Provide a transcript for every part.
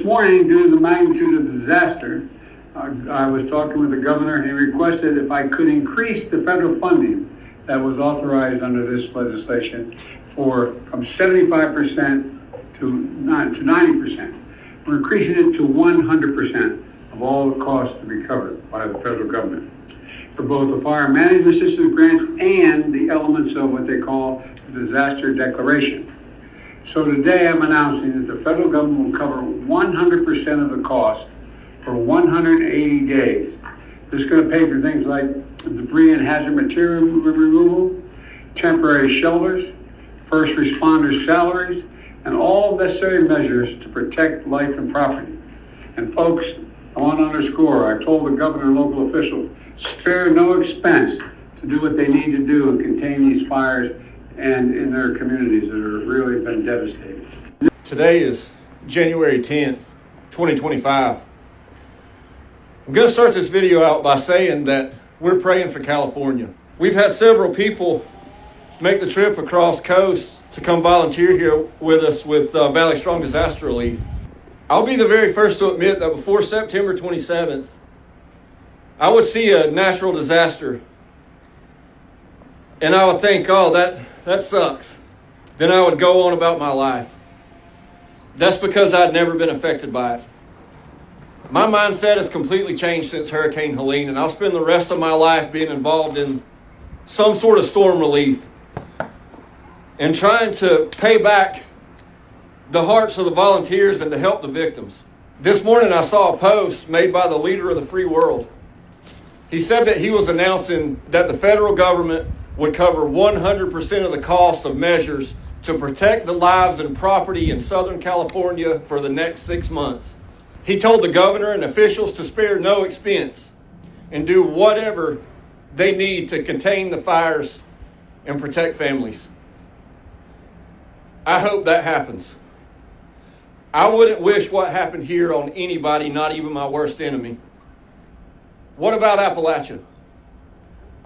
morning, due to the magnitude of the disaster, I was talking with the governor, and he requested if I could increase the federal funding that was authorized under this legislation from 75% to 90%. We're increasing it to 100% of all the costs to be covered by the federal government for both the fire management assistance grants and the elements of what they call the disaster declaration. So today I'm announcing that the federal government will cover 100% of the cost for 180 days. This is going to pay for things like debris and hazard material removal, temporary shelters, first responders' salaries, and all necessary measures to protect life and property. And folks, I want to underscore, I told the governor and local officials, spare no expense to do what they need to do and contain these fires and in their communities that have really been devastating. Today is January 10th, 2025. I'm going to start this video out by saying that we're praying for California. We've had several people make the trip across coast to come volunteer here with us with Valley Strong Disaster Relief. I'll be the very first to admit that before September 27th, I would see a natural disaster and I would think, oh, that sucks. Then I would go on about my life. That's because I'd never been affected by it. My mindset has completely changed since Hurricane Helene, and I'll spend the rest of my life being involved in some sort of storm relief and trying to pay back the hearts of the volunteers and to help the victims. This morning I saw a post made by the leader of the free world. He said that he was announcing that the federal government would cover 100% of the cost of measures to protect the lives and property in Southern California for the next 6 months. He told the governor and officials to spare no expense and do whatever they need to contain the fires and protect families. I hope that happens. I wouldn't wish what happened here on anybody, not even my worst enemy. What about Appalachia?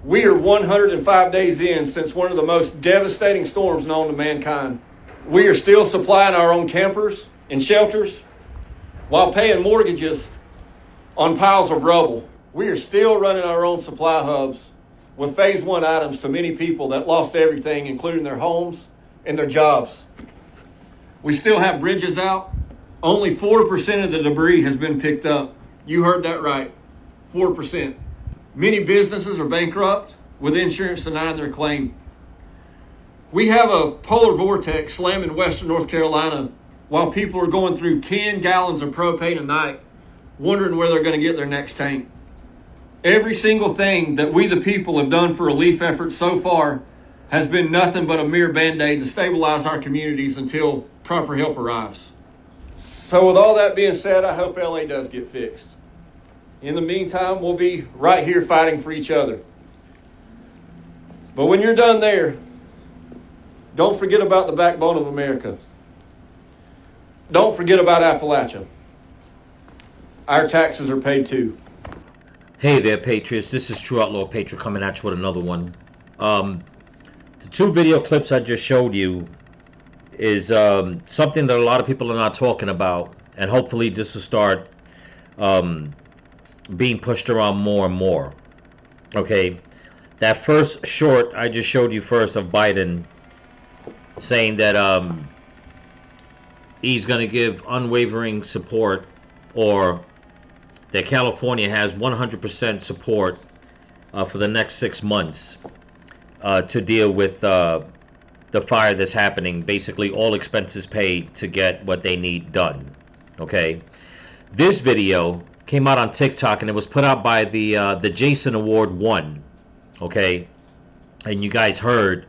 We are 105 days in since one of the most devastating storms known to mankind. We are still supplying our own campers and shelters while paying mortgages on piles of rubble. We are still running our own supply hubs with phase 1 items to many people that lost everything, including their homes and their jobs. We still have bridges out. Only 4% of the debris has been picked up. You heard that right, 4%. Many businesses are bankrupt with insurance denying their claim. We have a polar vortex slamming western North Carolina while people are going through 10 gallons of propane a night, wondering where they're going to get their next tank. Every single thing that we the people have done for relief efforts so far has been nothing but a mere band-aid to stabilize our communities until proper help arrives. So with all that being said, I hope LA does get fixed. In the meantime, we'll be right here fighting for each other. But when you're done there, don't forget about the backbone of America. Don't forget about Appalachia. Our taxes are paid too. Hey there, Patriots. This is True Outlaw Patriot coming at you with another one. The 2 video clips I just showed you is something that a lot of people are not talking about, and hopefully this will start being pushed around more and more. Okay, that first short I just showed you first of Biden saying that he's going to give unwavering support, or that California has 100% support for the next 6 months to deal with the fire that's happening. Basically, all expenses paid to get what they need done. Okay, this video came out on TikTok and it was put out by the Jason Award 1. Okay, and you guys heard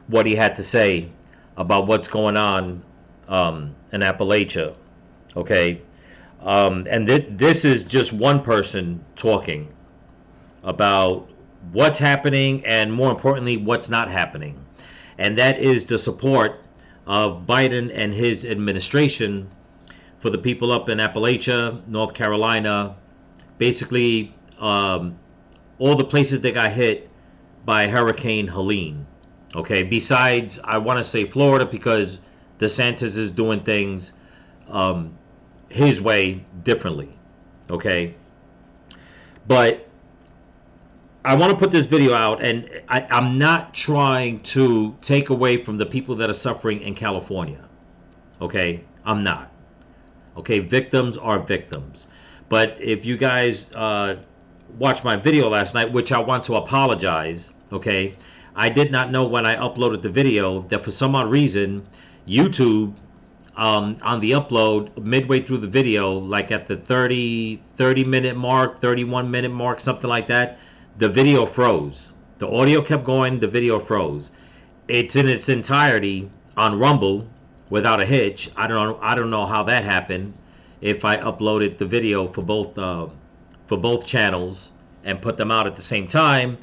what he had to say about what's going on in Appalachia. Okay, and this is just one person talking about what's happening and, more importantly, what's not happening, and that is the support of Biden and his administration for the people up in Appalachia, North Carolina, basically all the places that got hit by Hurricane Helene. Okay, besides, I want to say Florida, because DeSantis is doing things his way differently. Okay, but I want to put this video out, and I'm not trying to take away from the people that are suffering in California. Okay, I'm not. Okay, victims are victims. But if you guys watched my video last night, which I want to apologize, okay, I did not know when I uploaded the video that for some odd reason, YouTube, on the upload, midway through the video, like at the 30 minute mark, 31 minute mark, something like that, the video froze. The audio kept going, the video froze. It's in its entirety on Rumble without a hitch. I don't know how that happened. If I uploaded the video for both channels and put them out at the same time,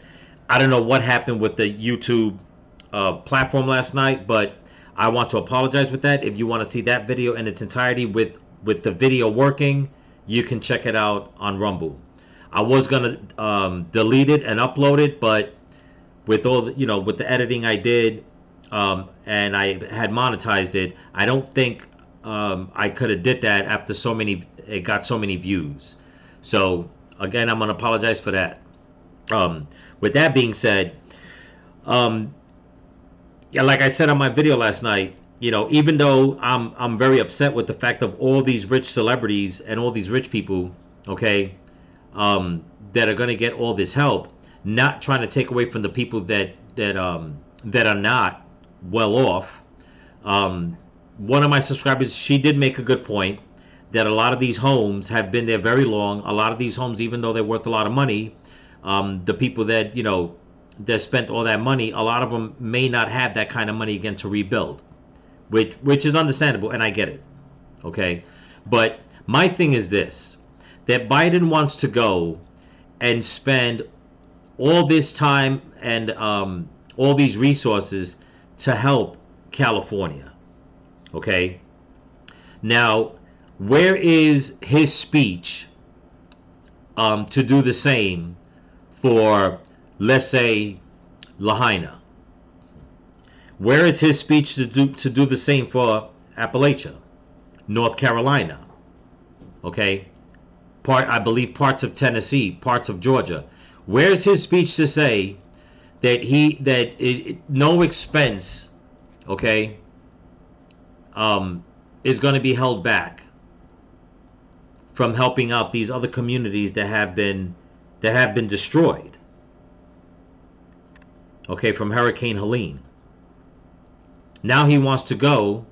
I don't know what happened with the YouTube platform last night, but I want to apologize with that. If you want to see that video in its entirety with the video working, you can check it out on Rumble. I was gonna delete it and upload it, but with all the, with the editing I did, and I had monetized it, I don't think I could have did that after it got so many views. So again, I'm gonna apologize for that. With that being said, yeah, like I said on my video last night, even though I'm very upset with the fact of all these rich celebrities and all these rich people, okay, that are going to get all this help, not trying to take away from the people that are not well off. One of my subscribers, she did make a good point that a lot of these homes have been there very long. A lot of these homes, even though they're worth a lot of money, the people that that spent all that money, a lot of them may not have that kind of money again to rebuild, which is understandable, and I get it. Okay, but my thing is this: that Biden wants to go and spend all this time and all these resources to help California. Okay, now where is his speech to do the same for, let's say, LAHAINA? Where is his speech to do the same for Appalachia, North Carolina? Okay, I believe parts of Tennessee, parts of Georgia. Where's his speech to say that no expense, okay, is going to be held back from helping out these other communities that have been destroyed, okay, from Hurricane Helene? Now he wants to go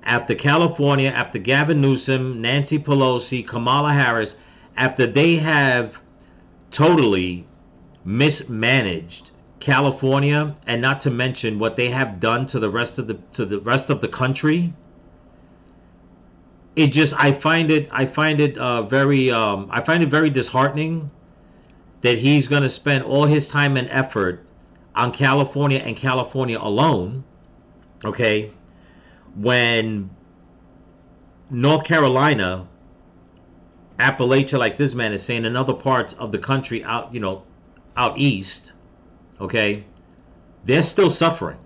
after California, after Gavin Newsom, Nancy Pelosi, Kamala Harris, after they have totally mismanaged California, and not to mention what they have done to the rest of the country. It just, I find it very disheartening that he's going to spend all his time and effort on California and California alone, okay, when North Carolina, Appalachia, like this man is saying, in other parts of the country out east, okay, they're still suffering.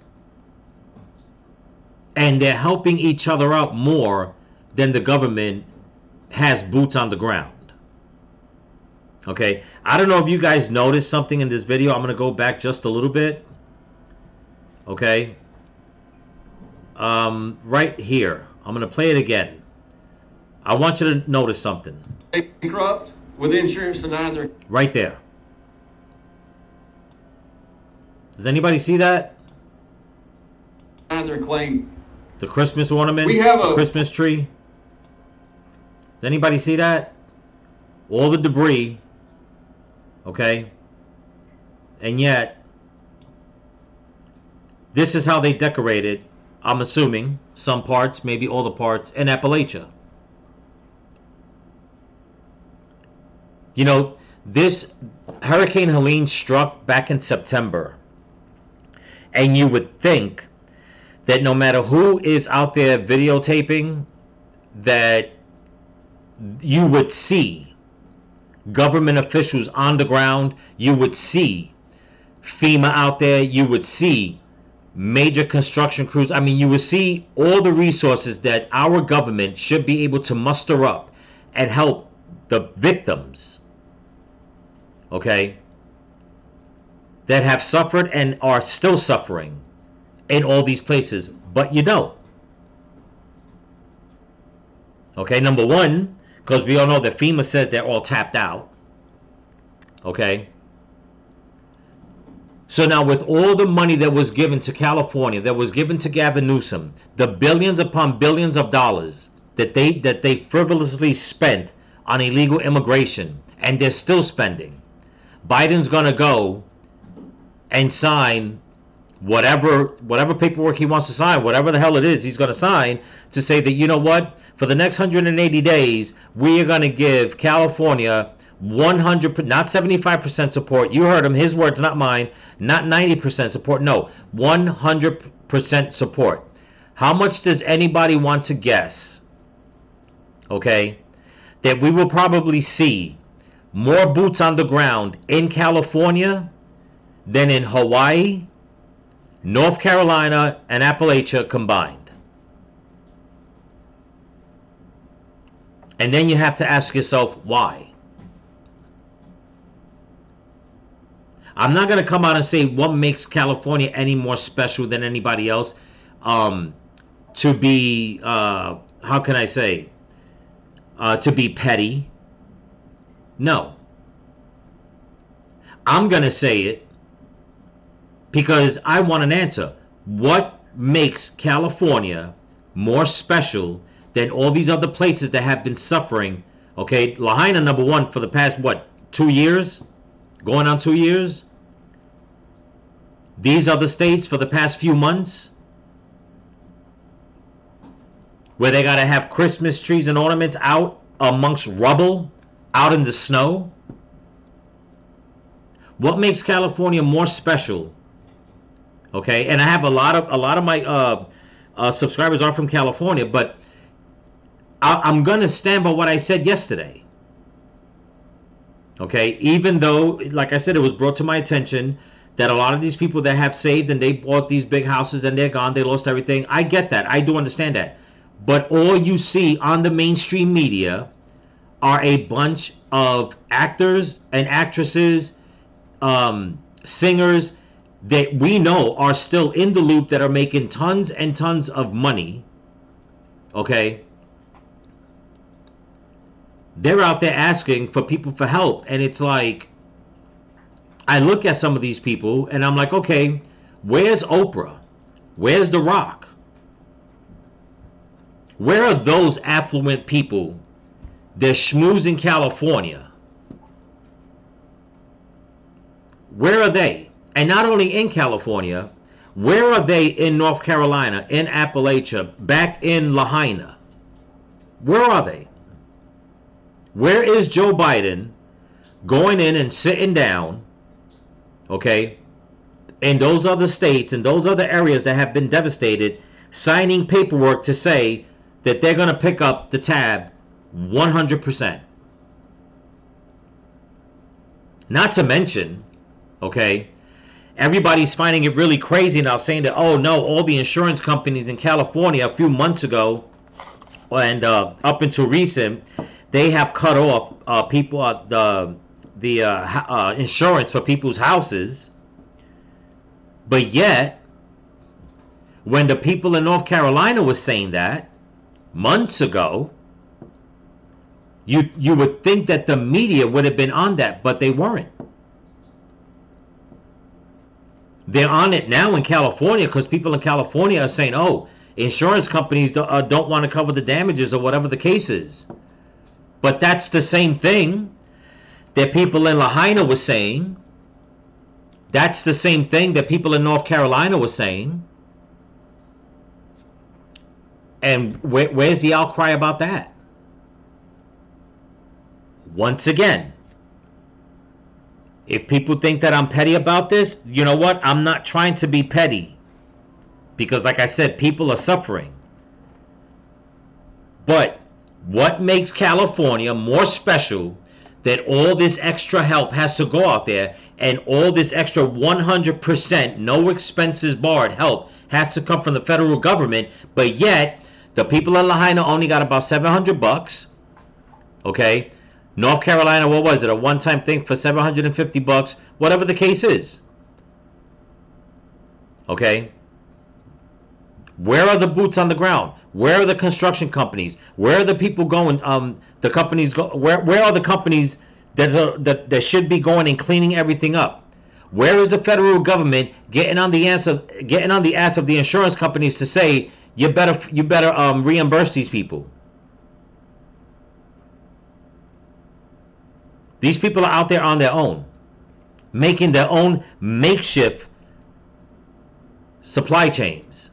And they're helping each other out more than the government has boots on the ground. Okay, I don't know if you guys noticed something in this video. I'm going to go back just a little bit. Okay. Right here. I'm going to play it again. I want you to notice something. Bankrupt with insurance denied their right there. Does anybody see that? claim. The Christmas ornaments, We have the Christmas tree. Does anybody see that? All the debris. Okay. And yet, this is how they decorated, I'm assuming, some parts, maybe all the parts, in Appalachia. This Hurricane Helene struck back in September. And you would think that no matter who is out there videotaping, that you would see government officials on the ground, you would see FEMA out there, you would see major construction crews. I mean, you would see all the resources that our government should be able to muster up and help the victims, okay, that have suffered and are still suffering in all these places, but you don't. Okay, number one, because we all know that FEMA says they're all tapped out. Okay. So now with all the money that was given to California, that was given to Gavin Newsom, the billions upon billions of dollars that they frivolously spent on illegal immigration, and they're still spending, Biden's gonna go and sign whatever paperwork he wants to sign, whatever the hell it is he's going to sign, to say that, you know what, for the next 180 days, we are going to give California 100, not 75% support. You heard him, his words, not mine. Not 90% support. No, 100% support. How much does anybody want to guess, okay, that we will probably see more boots on the ground in California than in Hawaii, North Carolina, and Appalachia combined? And then you have to ask yourself, why? I'm not going to come out and say what makes California any more special than anybody else to be, how can I say, to be petty. No. I'm going to say it because I want an answer. What makes California more special than all these other places that have been suffering? Okay, Lahaina, number one, for the past, 2 years? Going on 2 years? These other states for the past few months? Where they got to have Christmas trees and ornaments out amongst rubble, out in the snow? What makes California more special? Okay, and I have a lot of my subscribers are from California, but I'm gonna stand by what I said yesterday. Okay, even though, like I said, it was brought to my attention that a lot of these people that have saved and they bought these big houses and they're gone, they lost everything. I get that. I do understand that. But all you see on the mainstream media are a bunch of actors and actresses, singers that we know are still in the loop, that are making tons and tons of money. Okay? They're out there asking for people for help, and it's like, I look at some of these people and I'm like, okay, where's Oprah? Where's The Rock? Where are those affluent people that schmooze in California? Where are they? And not only in California, where are they in North Carolina, in Appalachia, back in Lahaina? Where are they? Where is Joe Biden going in and sitting down, okay, in those other states and those other areas that have been devastated, signing paperwork to say that they're going to pick up the tab 100%? Not to mention, okay, everybody's finding it really crazy now, saying that, oh no, all the insurance companies in California a few months ago and up until recent, they have cut off people the insurance for people's houses. But yet, when the people in North Carolina were saying that months ago, you would think that the media would have been on that, but they weren't. They're on it now in California because people in California are saying, oh, insurance companies don't want to cover the damages or whatever the case is. But that's the same thing that people in Lahaina were saying. That's the same thing that people in North Carolina were saying. And where's the outcry about that? Once again, if people think that I'm petty about this, you know what? I'm not trying to be petty. Because like I said, people are suffering. But what makes California more special that all this extra help has to go out there, and all this extra 100% no expenses barred help has to come from the federal government, but yet the people in Lahaina only got about $700, Okay, North Carolina, what was it? A one-time thing for $750, whatever the case is. Okay, where are the boots on the ground? Where are the construction companies? Where are the people going? The companies go. Where are the companies that should be going and cleaning everything up? Where is the federal government getting on the ass of the insurance companies to say you better reimburse these people? These people are out there on their own, making their own makeshift supply chains,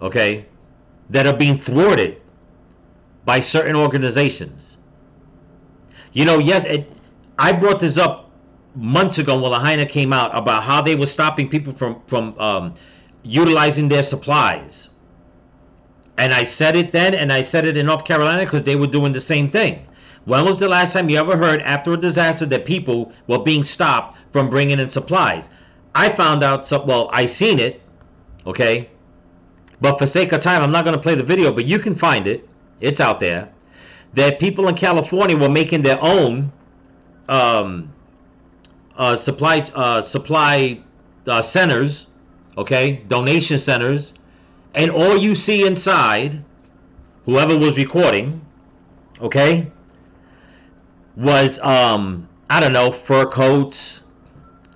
okay, that are being thwarted by certain organizations. You know, yes, I brought this up months ago when LAHAINA came out about how they were stopping people from utilizing their supplies. And I said it then, and I said it in North Carolina because they were doing the same thing. When was the last time you ever heard after a disaster that people were being stopped from bringing in supplies? I found out, well, I seen it, okay? But for sake of time, I'm not going to play the video, but you can find it. It's out there. That people in California were making their own supply centers, okay? Donation centers. And all you see inside, whoever was recording, okay, was, I don't know, fur coats,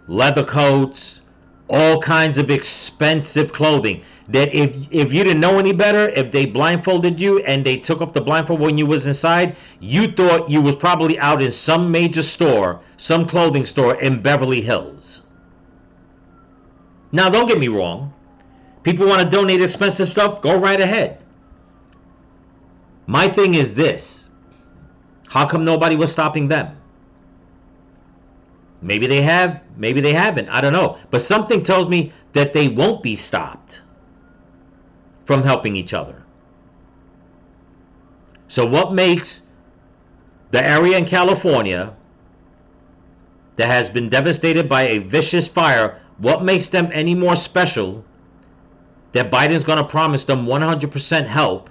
leather coats, all kinds of expensive clothing that if you didn't know any better, if they blindfolded you and they took off the blindfold when you was inside, you thought you was probably out in some major store, some clothing store in Beverly Hills. Now, don't get me wrong. People want to donate expensive stuff, go right ahead. My thing is this. How come nobody was stopping them? Maybe they have, maybe they haven't. I don't know. But something tells me that they won't be stopped from helping each other. So what makes the area in California that has been devastated by a vicious fire, what makes them any more special that Biden's going to promise them 100% help,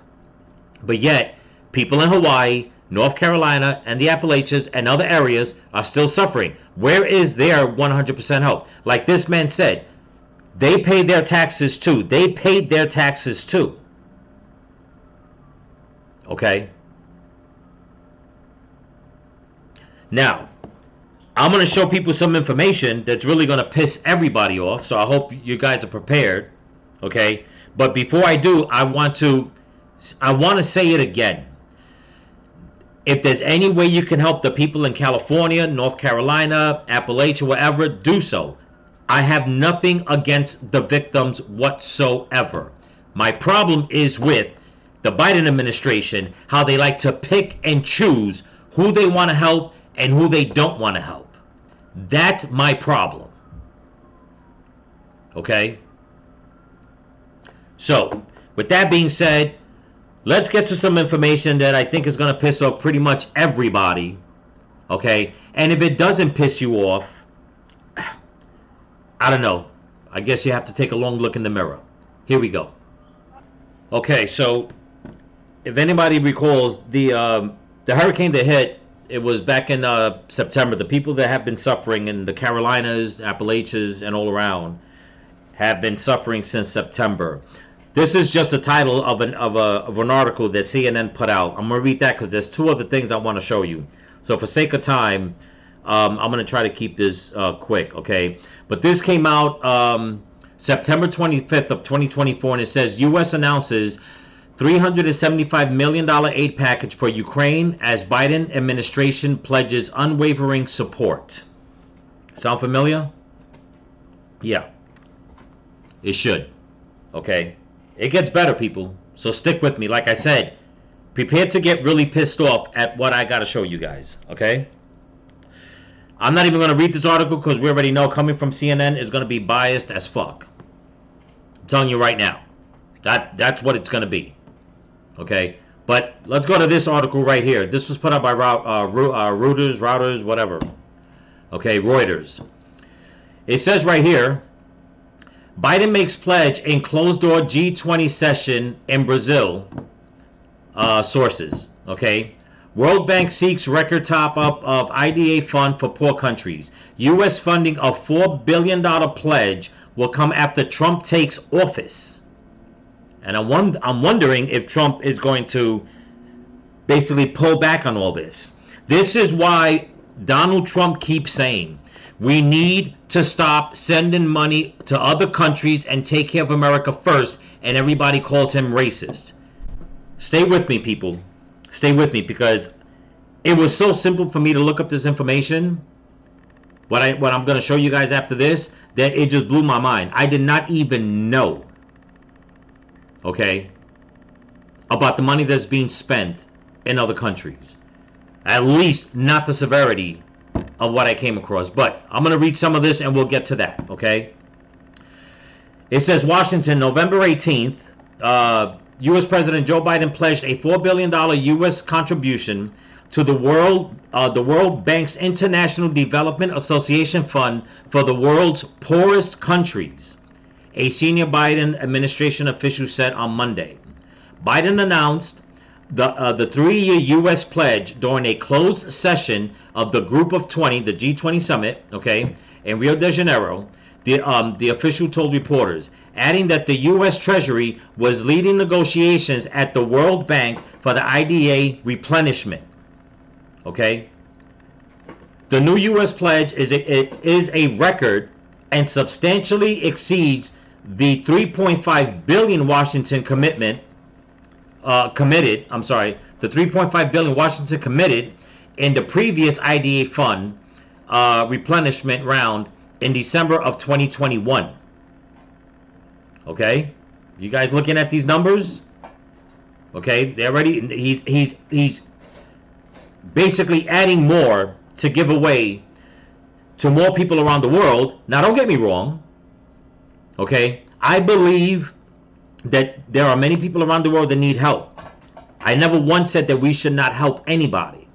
but yet people in Hawaii, North Carolina, and the Appalachians and other areas are still suffering? Where is their 100% help? Like this man said, they paid their taxes too. They paid their taxes too. Okay? Now, I'm going to show people some information that's really going to piss everybody off, so I hope you guys are prepared. Okay? But before I do, I want to say it again. If there's any way you can help the people in California, North Carolina, Appalachia, wherever, do so. I have nothing against the victims whatsoever. My problem is with the Biden administration, how they like to pick and choose who they want to help and who they don't want to help. That's my problem. Okay? So, with that being said, let's get to some information that I think is going to piss off pretty much everybody. Okay? And if it doesn't piss you off, I don't know. I guess you have to take a long look in the mirror. Here we go. Okay, so if anybody recalls, the hurricane that hit, it was back in September. The people that have been suffering in the Carolinas, Appalachias, and all around have been suffering since September. This is just a title of an article that CNN put out. I'm going to read that because there's two other things I want to show you. So for sake of time, I'm going to try to keep this quick, okay? But this came out September 25th of 2024, and it says, U.S. announces $375 million aid package for Ukraine as Biden administration pledges unwavering support. Sound familiar? Yeah. It should. Okay? It gets better, people. So stick with me. Like I said, prepare to get really pissed off at what I got to show you guys. Okay? I'm not even going to read this article because we already know coming from CNN is going to be biased as fuck. I'm telling you right now. That's what it's going to be. Okay? But let's go to this article right here. This was put up by Reuters, whatever. Okay, Reuters. It says right here, Biden makes pledge in closed-door G20 session in Brazil. Sources. Okay? World Bank seeks record top-up of IDA fund for poor countries. U.S. funding of $4 billion pledge will come after Trump takes office. And I'm wondering if Trump is going to basically pull back on all this. This is why Donald Trump keeps saying, we need to stop sending money to other countries and take care of America first, and everybody calls him racist. Stay with me, people. Stay with me, because it was so simple for me to look up this information, what I'm going to show you guys after this, that it just blew my mind. I did not even know, okay, about the money that's being spent in other countries. At least not the severity of what I came across. But I'm going to read some of this and we'll get to that, okay? It says, Washington, November 18th, U.S. President Joe Biden pledged a $4 billion U.S. contribution to the World Bank's International Development Association Fund for the world's poorest countries, a senior Biden administration official said on Monday. Biden announced the 3-year U.S. pledge during a closed session of the Group of 20, the G20 summit, okay, in Rio de Janeiro. The official told reporters, adding that the U.S. Treasury was leading negotiations at the World Bank for the IDA replenishment. Okay, the new U.S. pledge is a record and substantially exceeds the $3.5 billion Washington committed. The $3.5 billion Washington committed in the previous IDA fund replenishment round in December of 2021. Okay, you guys looking at these numbers? Okay, they're already. He's basically adding more to give away to more people around the world. Now, don't get me wrong. Okay, I believe that there are many people around the world that need help. I never once said that we should not help anybody.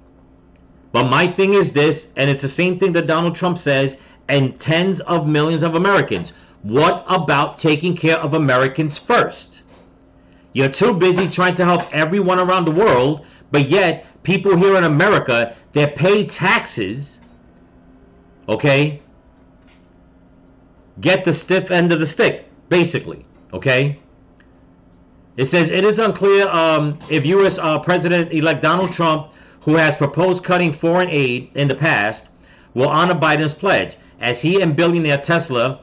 But my thing is this, and it's the same thing that Donald Trump says, and tens of millions of Americans. What about taking care of Americans first? You're too busy trying to help everyone around the world, but yet people here in America that pay taxes, okay, get the stiff end of the stick, basically, okay? It says it is unclear if U.S. President-elect Donald Trump, who has proposed cutting foreign aid in the past, will honor Biden's pledge, as he and billionaire Tesla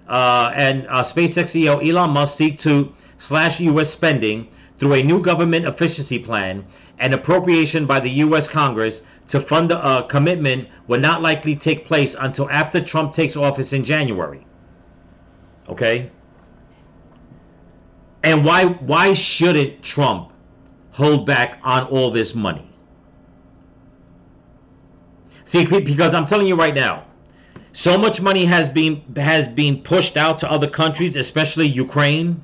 and SpaceX CEO Elon Musk seek to slash U.S. spending through a new government efficiency plan. An appropriation by the U.S. Congress to fund the commitment will not likely take place until after Trump takes office in January. Okay? And why shouldn't Trump hold back on all this money? See, because I'm telling you right now, so much money has been pushed out to other countries, especially Ukraine,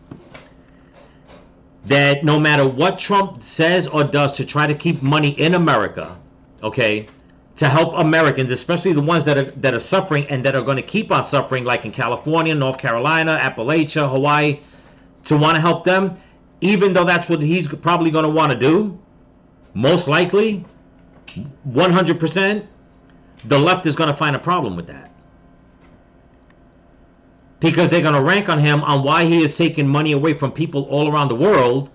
that no matter what Trump says or does to try to keep money in America, okay, to help Americans, especially the ones that are suffering and that are going to keep on suffering, like in California, North Carolina, Appalachia, Hawaii, to want to help them, even though that's what he's probably going to want to do, most likely, 100%, the left is going to find a problem with that. Because they're going to rank on him on why he is taking money away from people all around the world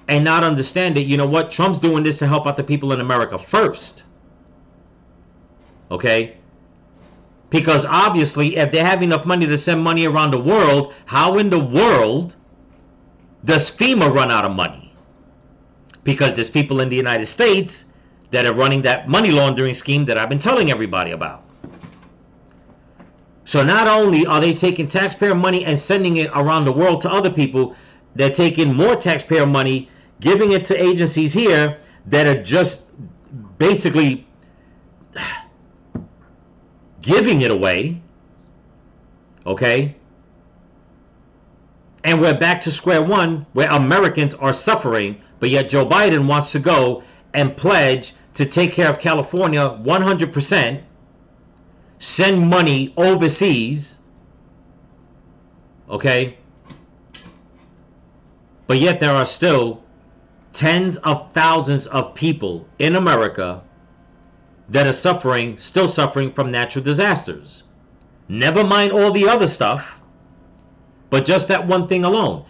and not understand that, you know what, Trump's doing this to help out the people in America first. Okay? Because obviously, if they have enough money to send money around the world, how in the world does FEMA run out of money? Because there's people in the United States that are running that money laundering scheme that I've been telling everybody about. So not only are they taking taxpayer money and sending it around the world to other people, they're taking more taxpayer money, giving it to agencies here that are just basically giving it away. Okay? And we're back to square one where Americans are suffering, but yet Joe Biden wants to go and pledge to take care of California 100%, send money overseas, okay? But yet there are still tens of thousands of people in America that are still suffering from natural disasters. Never mind all the other stuff, but just that one thing alone.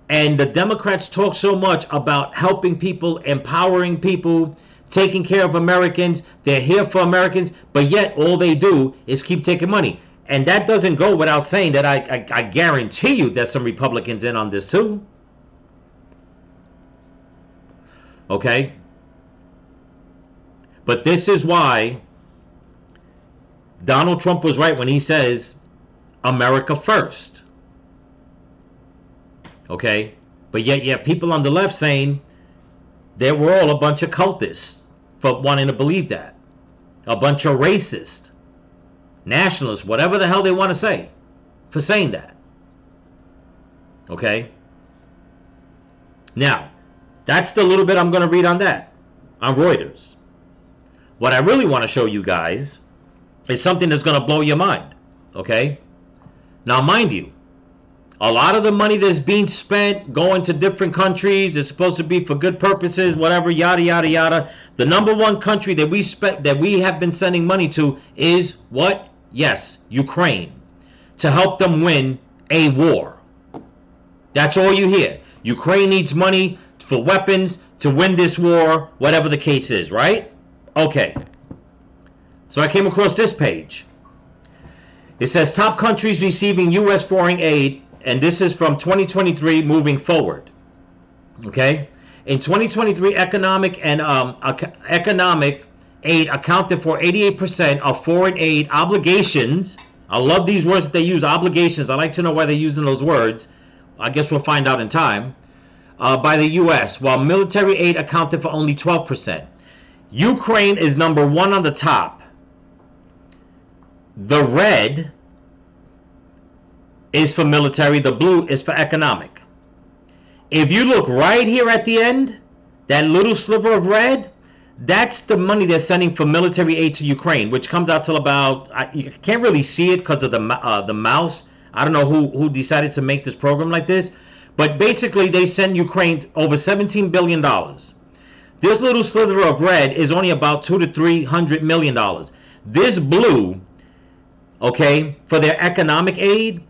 And the Democrats talk so much about helping people, empowering people, taking care of Americans. They're here for Americans, but yet all they do is keep taking money. And that doesn't go without saying that I guarantee you there's some Republicans in on this too. Okay? But this is why Donald Trump was right when he says America first. Okay? But yet you have people on the left saying they were all a bunch of cultists for wanting to believe that. A bunch of racists, nationalists, whatever the hell they want to say, for saying that. Okay? Now, that's the little bit I'm going to read on that, on Reuters. What I really want to show you guys is something that's going to blow your mind. Okay? Now, mind you, a lot of the money that's being spent going to different countries is supposed to be for good purposes, whatever, yada, yada, yada. The number one country that we have been sending money to is what? Yes, Ukraine. To help them win a war. That's all you hear. Ukraine needs money for weapons to win this war, whatever the case is, right? Okay. So I came across this page. It says top countries receiving U.S. foreign aid, and this is from 2023 moving forward. Okay? In 2023, economic aid accounted for 88% of foreign aid obligations. I love these words that they use, obligations. I like to know why they're using those words. I guess we'll find out in time. By the U.S., while military aid accounted for only 12%. Ukraine is number one on the top. The red is for military, the blue is for economic. If you look right here at the end, that little sliver of red, that's the money they're sending for military aid to Ukraine, which comes out till about, you can't really see it because of the mouse. I don't know who decided to make this program like this, but basically they send Ukraine over $17 billion. This little sliver of red is only about $200 to $300 million. This blue, okay, for their economic aid,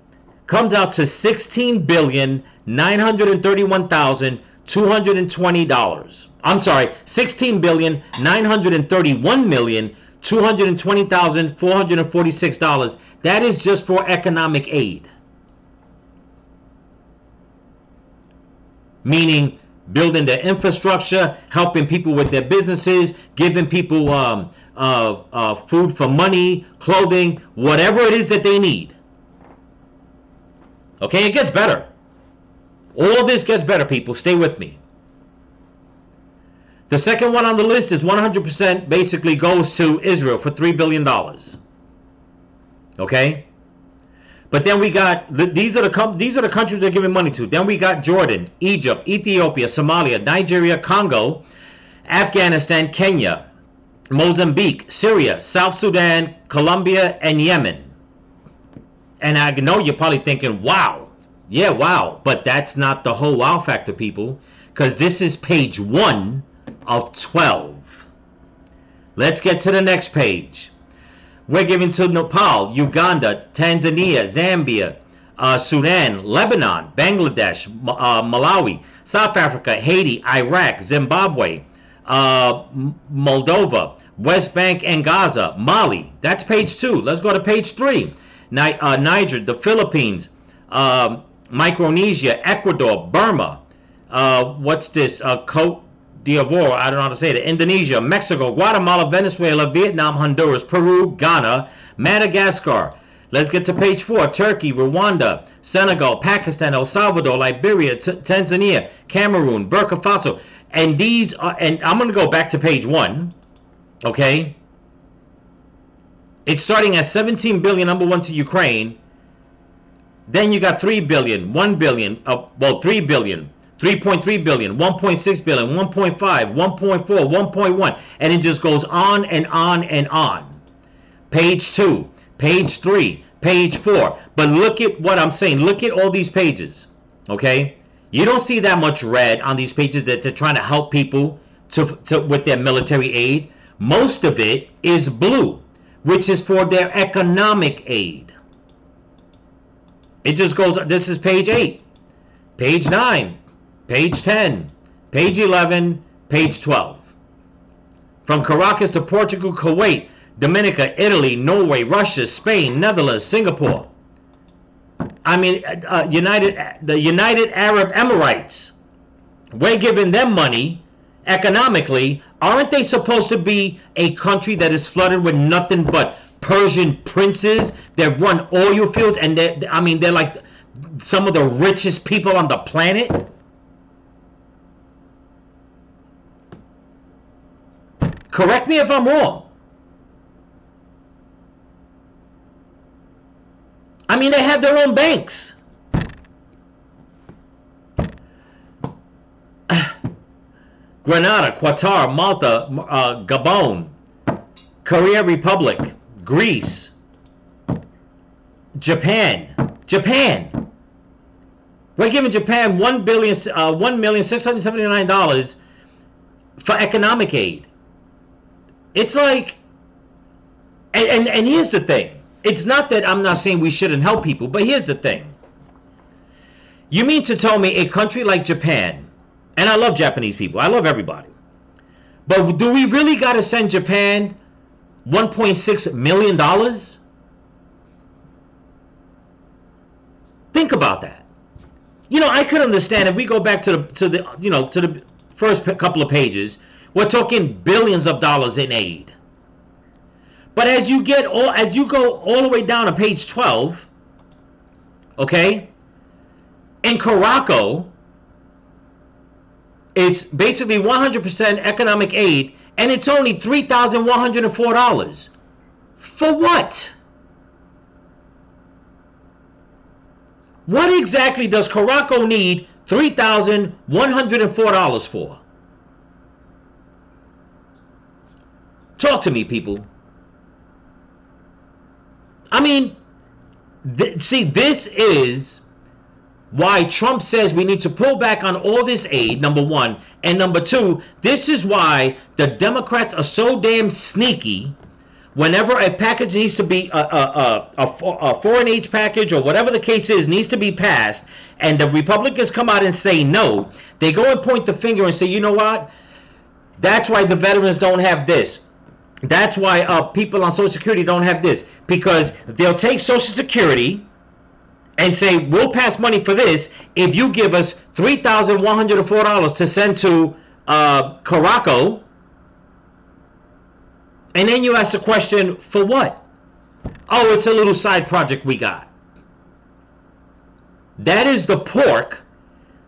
comes out to $16,931,220. I'm sorry, $16,931,220,446. That is just for economic aid. Meaning building their infrastructure, helping people with their businesses, giving people food for money, clothing, whatever it is that they need. Okay, it gets better. All this gets better, people. Stay with me. The second one on the list is 100% basically goes to Israel for $3 billion. Okay? But then we got, these are the countries they're giving money to. Then we got Jordan, Egypt, Ethiopia, Somalia, Nigeria, Congo, Afghanistan, Kenya, Mozambique, Syria, South Sudan, Colombia, and Yemen. And I know you're probably thinking, wow. Yeah, wow. But that's not the whole wow factor, people. Because this is page 1 of 12. Let's get to the next page. We're giving to Nepal, Uganda, Tanzania, Zambia, Sudan, Lebanon, Bangladesh, Malawi, South Africa, Haiti, Iraq, Zimbabwe, Moldova, West Bank and Gaza, Mali. That's page 2. Let's go to page 3. Niger, the Philippines, Micronesia, Ecuador, Burma, what's this? Cote d'Ivoire, I don't know how to say it. Indonesia, Mexico, Guatemala, Venezuela, Vietnam, Honduras, Peru, Ghana, Madagascar. Let's get to page 4. Turkey, Rwanda, Senegal, Pakistan, El Salvador, Liberia, Tanzania, Cameroon, Burkina Faso. And these are, and I'm going to go back to page 1. Okay? It's starting at 17 billion, number 1 to Ukraine. Then you got 3 billion, 1 billion, 3 billion, 3.3 billion, 1.6 billion, 1.5, 1.4, 1.1. And it just goes on and on and on. Page 2, page 3, page 4. But look at what I'm saying. Look at all these pages. Okay? You don't see that much red on these pages that they're trying to help people with their military aid. Most of it is blue, which is for their economic aid. It just goes, this is page 8, page 9, page 10, page 11, page 12. From Caracas to Portugal, Kuwait, Dominica, Italy, Norway, Russia, Spain, Netherlands, Singapore. I mean, the United Arab Emirates. We're giving them money economically. Aren't they supposed to be a country that is flooded with nothing but Persian princes that run oil fields? And they're like some of the richest people on the planet. Correct me if I'm wrong. I mean, they have their own banks. Grenada, Qatar, Malta, Gabon, Korea Republic, Greece, Japan. We're giving Japan $1,679 for economic aid. It's like, and here's the thing. It's not that I'm not saying we shouldn't help people, but here's the thing. You mean to tell me a country like Japan, and I love Japanese people, I love everybody, but do we really got to send Japan $1.6 million? Think about that. You know, I could understand if we go back to the first couple of pages, we're talking billions of dollars in aid. But as you go all the way down to page 12, okay, in Caraco, it's basically 100% economic aid, and it's only $3,104. For what? What exactly does Caraco need $3,104 for? Talk to me, people. I mean, see, this is why Trump says we need to pull back on all this aid, number one. And number two, this is why the Democrats are so damn sneaky. Whenever a package needs to be, a foreign aid package or whatever the case is, needs to be passed, and the Republicans come out and say no, they go and point the finger and say, you know what? That's why the veterans don't have this. That's why people on Social Security don't have this. Because they'll take Social Security and say, we'll pass money for this if you give us $3,104 to send to Caraco. And then you ask the question, for what? Oh, it's a little side project we got. That is the pork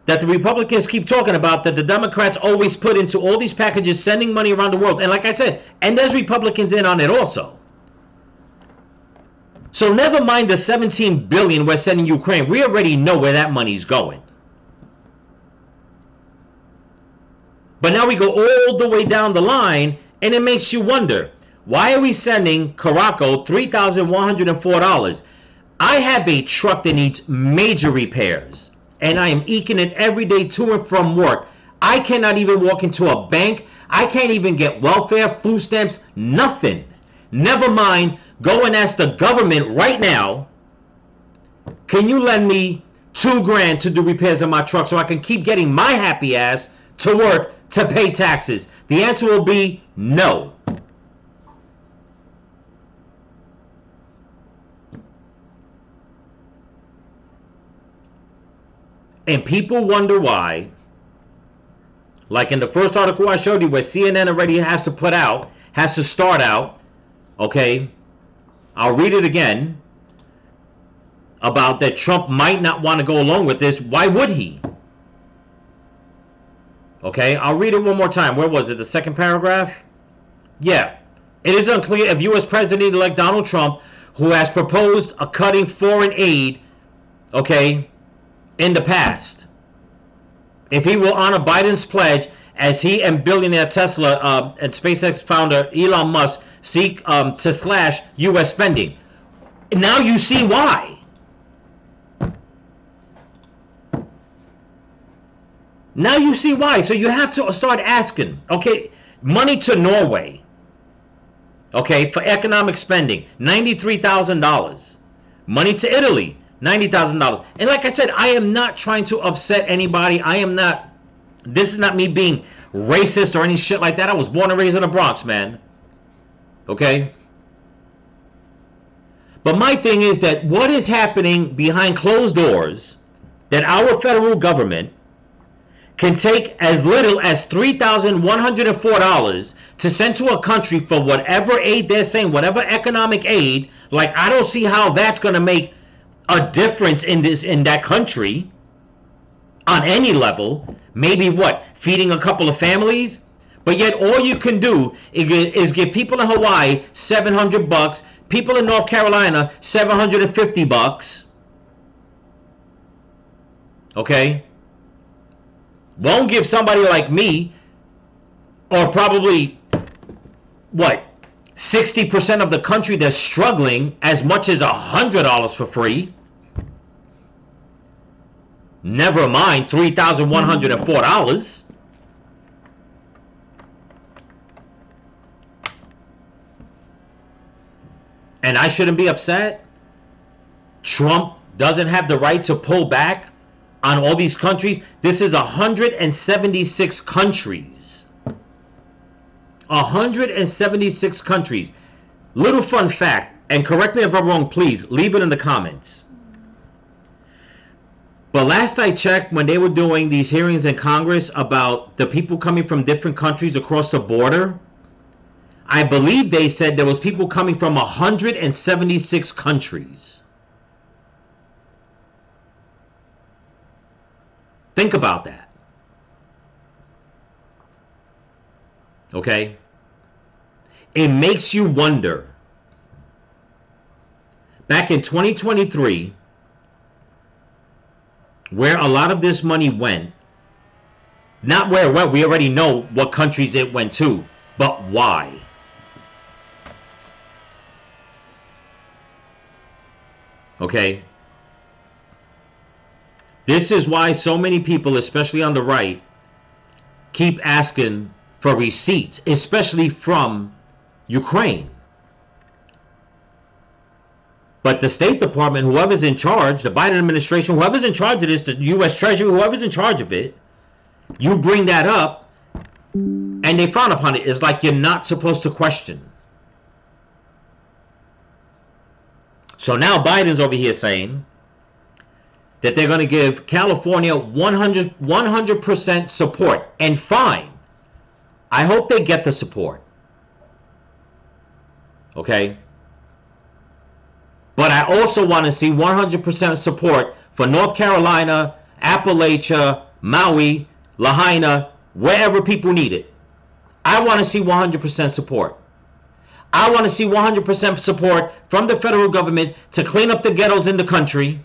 that the Republicans keep talking about, that the Democrats always put into all these packages, sending money around the world. And like I said, and there's Republicans in on it also. So never mind the $17 billion we're sending Ukraine. We already know where that money's going. But now we go all the way down the line, and it makes you wonder, why are we sending Caraco $3,104? I have a truck that needs major repairs, and I am eking it every day to and from work. I cannot even walk into a bank. I can't even get welfare, food stamps, nothing. Never mind, go and ask the government right now, can you lend me $2,000 to do repairs on my truck so I can keep getting my happy ass to work to pay taxes? The answer will be no. And people wonder why, like in the first article I showed you where CNN already has to start out, okay, I'll read it again, about that Trump might not want to go along with this. Why would he? Okay, I'll read it one more time. Where was it? The second paragraph? Yeah. It is unclear if U.S. President-elect Donald Trump, who has proposed a cutting foreign aid, okay, in the past, if he will honor Biden's pledge as he and billionaire Tesla and SpaceX founder Elon Musk seek to slash U.S. spending. Now you see why. Now you see why. So you have to start asking, okay, money to Norway, okay, for economic spending, $93,000. Money to Italy, $90,000. And like I said, I am not trying to upset anybody. This is not me being racist or any shit like that. I was born and raised in the Bronx, man. Okay? But my thing is that what is happening behind closed doors that our federal government can take as little as $3,104 to send to a country for whatever aid they're saying, whatever economic aid. Like, I don't see how that's going to make a difference in that country on any level. Maybe what? Feeding a couple of families? But yet all you can do is give people in Hawaii $700, people in North Carolina $750. Okay? Won't give somebody like me, or probably, what, 60% of the country that's struggling, as much as $100 for free. Never mind $3,104. And I shouldn't be upset. Trump doesn't have the right to pull back on all these countries. This is 176 countries. 176 countries. Little fun fact, and correct me if I'm wrong, please, leave it in the comments. But last I checked, when they were doing these hearings in Congress about the people coming from different countries across the border, I believe they said there was people coming from 176 countries. Think about that. Okay? It makes you wonder. Back in 2023, where a lot of this money went, not where it went, we already know what countries it went to, but why? Okay? This is why so many people, especially on the right, keep asking for receipts, especially from Ukraine. But the State Department, whoever's in charge, the Biden administration, whoever's in charge of this, the U.S. Treasury, whoever's in charge of it, you bring that up and they frown upon it. It's like you're not supposed to question. So now Biden's over here saying that they're going to give California 100% support. And fine. I hope they get the support. Okay? But I also want to see 100% support for North Carolina, Appalachia, Maui, Lahaina, wherever people need it. I want to see 100% support. I want to see 100% support from the federal government to clean up the ghettos in the country,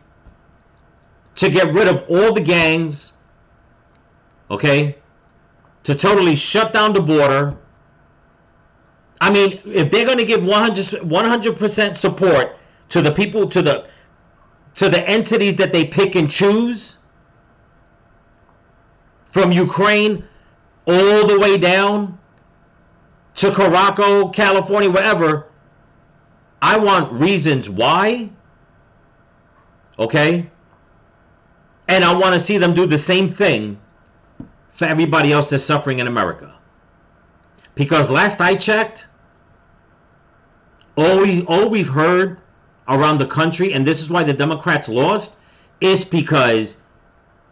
to get rid of all the gangs, okay? To totally shut down the border. I mean, if they're going to give 100% support to the people, to the entities that they pick and choose, from Ukraine all the way down to Caraco, California, wherever, I want reasons why, okay? And I want to see them do the same thing for everybody else that's suffering in America. Because last I checked, all we've heard around the country, and this is why the Democrats lost, is because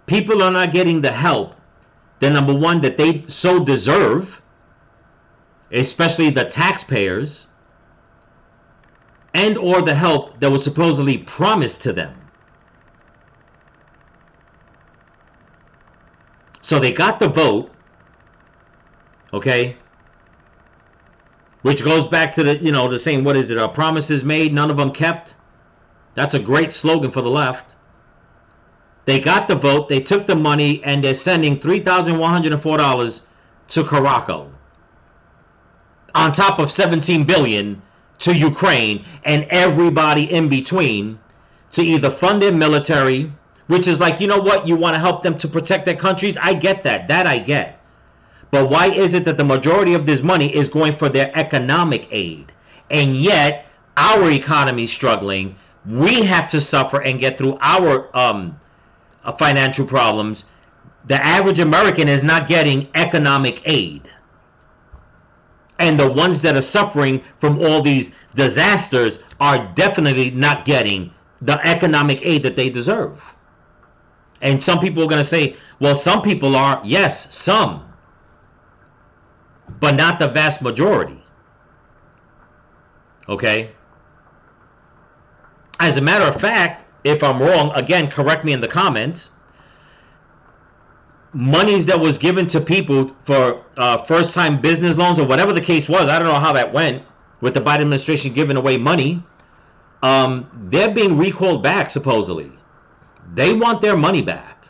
people are not getting the help, the number one, that they so deserve, especially the taxpayers, and or the help that was supposedly promised to them. So they got the vote, okay, which goes back to the saying, what is it, promises made, none of them kept. That's a great slogan for the left. They got the vote, they took the money, and they're sending $3,104 to Caraco, on top of $17 billion to Ukraine and everybody in between, to either fund their military, which is like, you know what? You want to help them to protect their countries? I get that. That I get. But why is it that the majority of this money is going for their economic aid? And yet, our economy is struggling. We have to suffer and get through our financial problems. The average American is not getting economic aid. And the ones that are suffering from all these disasters are definitely not getting the economic aid that they deserve. And some people are going to say, well, some people are. Yes, some. But not the vast majority. Okay? As a matter of fact, if I'm wrong, again, correct me in the comments. Monies that was given to people for first-time business loans or whatever the case was, I don't know how that went with the Biden administration giving away money. They're being recalled back, supposedly. They want their money back.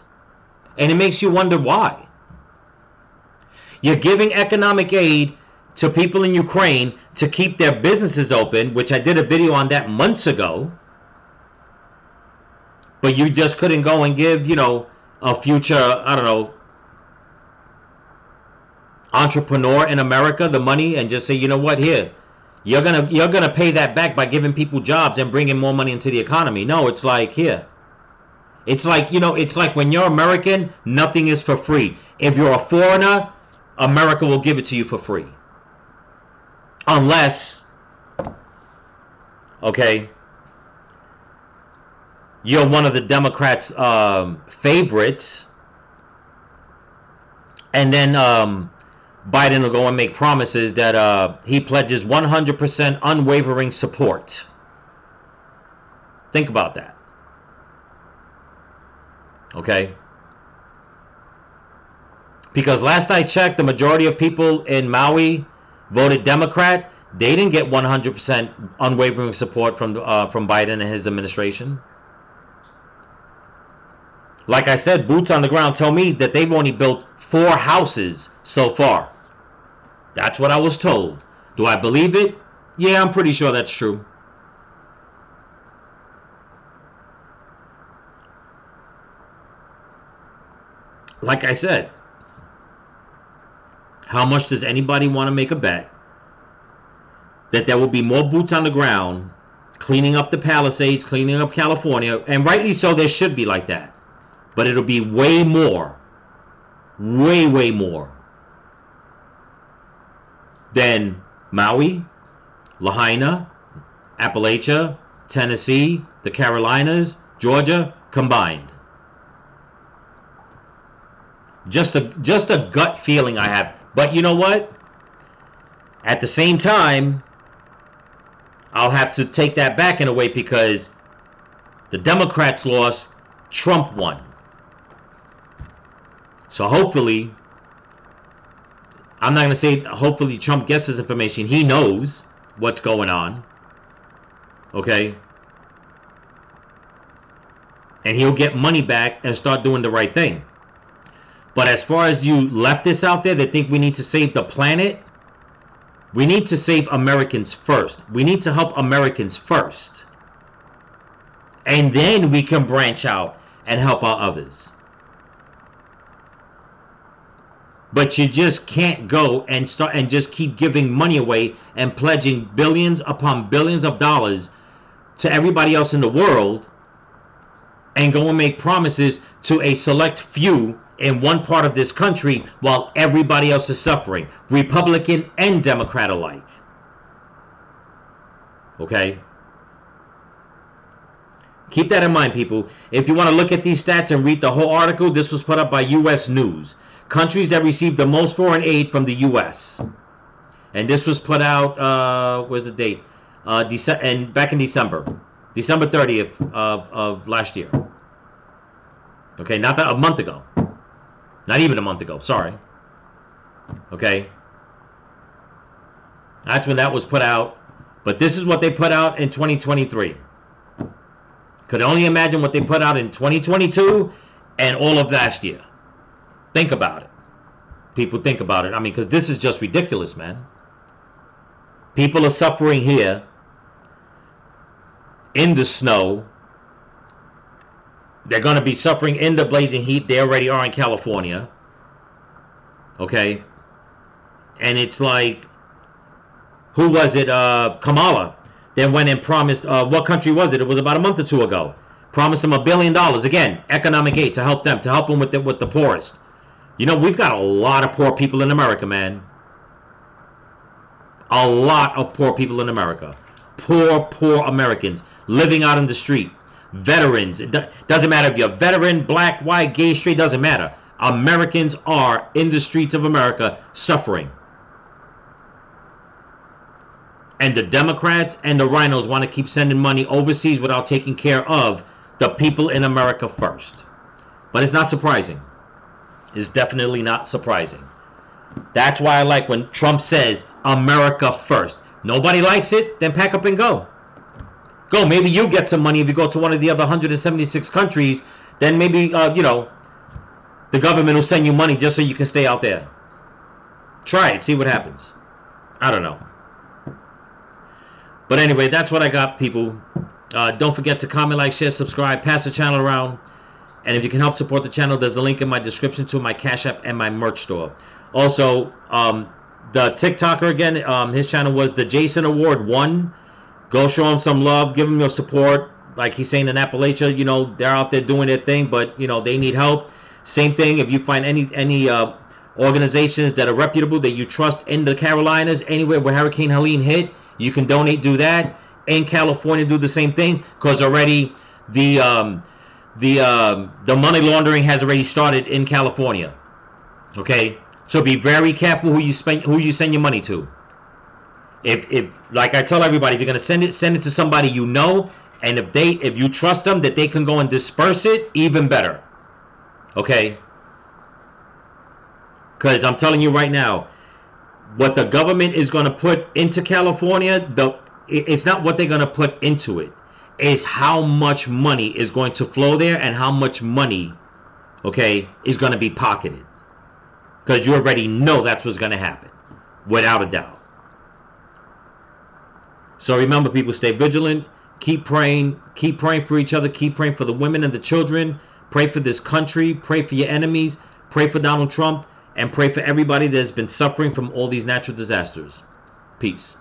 And it makes you wonder why. You're giving economic aid to people in Ukraine to keep their businesses open, which I did a video on that months ago. But you just couldn't go and give, you know, a future, I don't know, entrepreneur in America the money and just say, you know what, here, you're gonna pay that back by giving people jobs and bringing more money into the economy. No, it's like, here. It's like, you know, it's like when you're American, nothing is for free. If you're a foreigner, America will give it to you for free. Unless, okay, you're one of the Democrats' favorites, and then Biden will go and make promises that he pledges 100% unwavering support. Think about that. Okay? Because last I checked, the majority of people in Maui voted Democrat. They didn't get 100% unwavering support from Biden and his administration. Like I said, boots on the ground tell me that they've only built 4 houses so far. That's what I was told. Do I believe it? Yeah, I'm pretty sure that's true. Like I said, how much does anybody want to make a bet that there will be more boots on the ground cleaning up the Palisades, cleaning up California? And rightly so, there should be like that. But it'll be way more, way more than Maui, Lahaina, Appalachia, Tennessee, the Carolinas, Georgia combined. Just a gut feeling I have. But you know what? At the same time, I'll have to take that back in a way because the Democrats lost, Trump won. So hopefully, I'm not going to say hopefully Trump gets this information. He knows what's going on. Okay? And he'll get money back and start doing the right thing. But as far as you leftists out there that think we need to save the planet, we need to save Americans first. We need to help Americans first. And then we can branch out and help out others. But you just can't go and start and just keep giving money away and pledging billions upon billions of dollars to everybody else in the world and go and make promises to a select few in one part of this country while everybody else is suffering, Republican and Democrat alike. Okay? Keep that in mind, people. If you want to look at these stats and read the whole article, this was put up by U.S. News. Countries that receive the most foreign aid from the U.S. And this was put out, where's the date? Back in December 30th of last year. Okay, not that, a month ago. Not even a month ago, sorry. Okay. That's when that was put out. But this is what they put out in 2023. Could only imagine what they put out in 2022 and all of last year. Think about it. People, think about it. I mean, because this is just ridiculous, man. People are suffering here in the snow They're going to be suffering in the blazing heat. They already are in California. Okay? And it's like, who was it? Kamala. They went and promised, what country was it? It was about a month or two ago. Promised them $1 billion. Again, economic aid to help them, with the poorest. You know, we've got a lot of poor people in America, man. A lot of poor people in America. Poor Americans living out in the street. Veterans. It doesn't matter if you're a veteran, black, white, gay, straight, doesn't matter. Americans are in the streets of America suffering. And the Democrats and the rhinos want to keep sending money overseas without taking care of the people in America first. But it's not surprising. It's definitely not surprising. That's why I like when Trump says America first. Nobody likes it, then pack up and go. Go. Maybe you get some money if you go to one of the other 176 countries. Then maybe, you know, the government will send you money just so you can stay out there. Try it. See what happens. I don't know. But anyway, that's what I got, people. Don't forget to comment, like, share, subscribe, pass the channel around. And if you can help support the channel, there's a link in my description to my Cash App and my merch store. Also, the TikToker again, his channel was the Jason Award 1. Go show him some love, give him your support. Like he's saying in Appalachia, you know, they're out there doing their thing, but you know, they need help. Same thing, if you find any organizations that are reputable that you trust in the Carolinas, anywhere where Hurricane Helene hit, you can donate, do that. In California, do the same thing, because already the money laundering has already started in California. Okay, so be very careful who you send your money to. If like I tell everybody, if you're gonna send it to somebody you know, and if you trust them that they can go and disperse it, even better. Okay, because I'm telling you right now, what the government is going to put into California, it's not what they're going to put into it. It's how much money is going to flow there and how much money, okay, is going to be pocketed. Because you already know that's what's going to happen, without a doubt. So remember, people, stay vigilant. Keep praying for each other. Keep praying for the women and the children. Pray for this country. Pray for your enemies. Pray for Donald Trump. And pray for everybody that has been suffering from all these natural disasters. Peace.